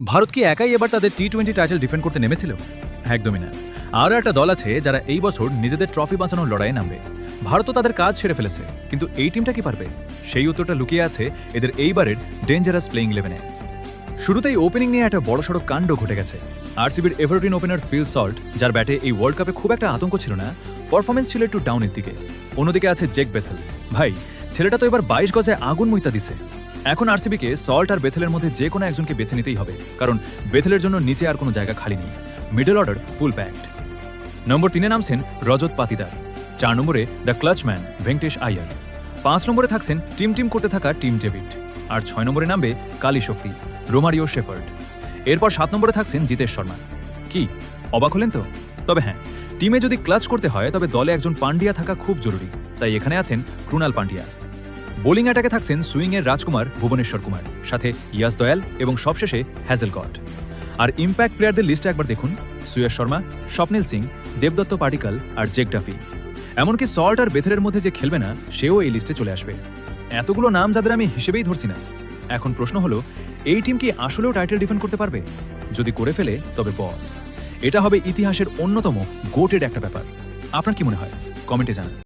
ভারত কি একাই এবার তাদের টি-20 টাইটেল ডিফেন্ড করতে নেমেছিল? একদমই না। আরও একটা দল আছে যারা এই বছর নিজেদের ট্রফি বাঁচানোর লড়াইয়ে নামবে। ভারতও তাদের কাজ সেরে ফেলেছে, কিন্তু এই টিমটা কি পারবে? সেই উত্তরটা লুকিয়ে আছে এদের এইবারের ডেঞ্জারাস প্লেইং 11-এ। শুরুতেই ওপেনিং নিয়ে একটা বড়সড় কাণ্ড ঘটে গেছে। আরসিবির এভারগ্রিন ওপেনার ফিল সল্ট, যার ব্যাটে এই ওয়ার্ল্ড কাপে খুব একটা আতঙ্ক ছিল না, পারফরমেন্স ছিল একটু ডাউনের দিকে। অন্যদিকে আছে জেক বেথেল। ভাই, ছেলেটা তো এবার 22 গজে আগুন মুইতা দিছে। এখন আরসিবিকে সল্ট আর বেথেলের মধ্যে যে কোনো একজনকে বেছে নিতেই হবে, কারণ বেথেলের জন্য নিচে আর কোনো জায়গা খালি নেই। মিডল অর্ডার ফুল প্যাকড। নম্বর 3-এ নামছেন রজত পাতিদার। 4 নম্বরে দ্য ক্লাচম্যান ভেঙ্কটেশ আয়ার। 5 নম্বরে থাকছেন টিম করতে থাকা টিম ডেভিড। আর 6 নম্বরে নামবে কালী শক্তি রোমারিও শেফার্ড। এরপর 7 নম্বরে থাকছেন জিতেশ শর্মা। কি অবাক হলেন তো? তবে হ্যাঁ, টিমে যদি ক্লাচ করতে হয় তবে দলে একজন পান্ডিয়া থাকা খুব জরুরি, তাই এখানে আছেন ক্রুনাল পান্ডিয়া। বোলিং অ্যাটাকে থাকছেন সুইংয়ের রাজকুমার ভুবনেশ্বর কুমার, সাথে ইয়াস দয়াল এবং সবশেষে হ্যাজেলগড। আর ইম্প্যাক্ট প্লেয়ারদের লিস্টে একবার দেখুন: সুয়েশ শর্মা, স্বপ্নিল সিং, দেবদত্ত পাডিকাল আর জেক ডাফি। এমনকি সল্ট আর বেথেলের মধ্যে যে খেলবে না, সেও এই লিস্টে চলে আসবে। এতগুলো নাম যাদের আমি হিসেবেই ধরছি না। এখন প্রশ্ন হলো, এই টিম কি আসলেও টাইটেল ডিফেন্ড করতে পারবে? যদি করে ফেলে তবে বস, এটা হবে ইতিহাসের অন্যতম গোটেড একটা ব্যাপার। আপনার কি মনে হয়? কমেন্টে জানান।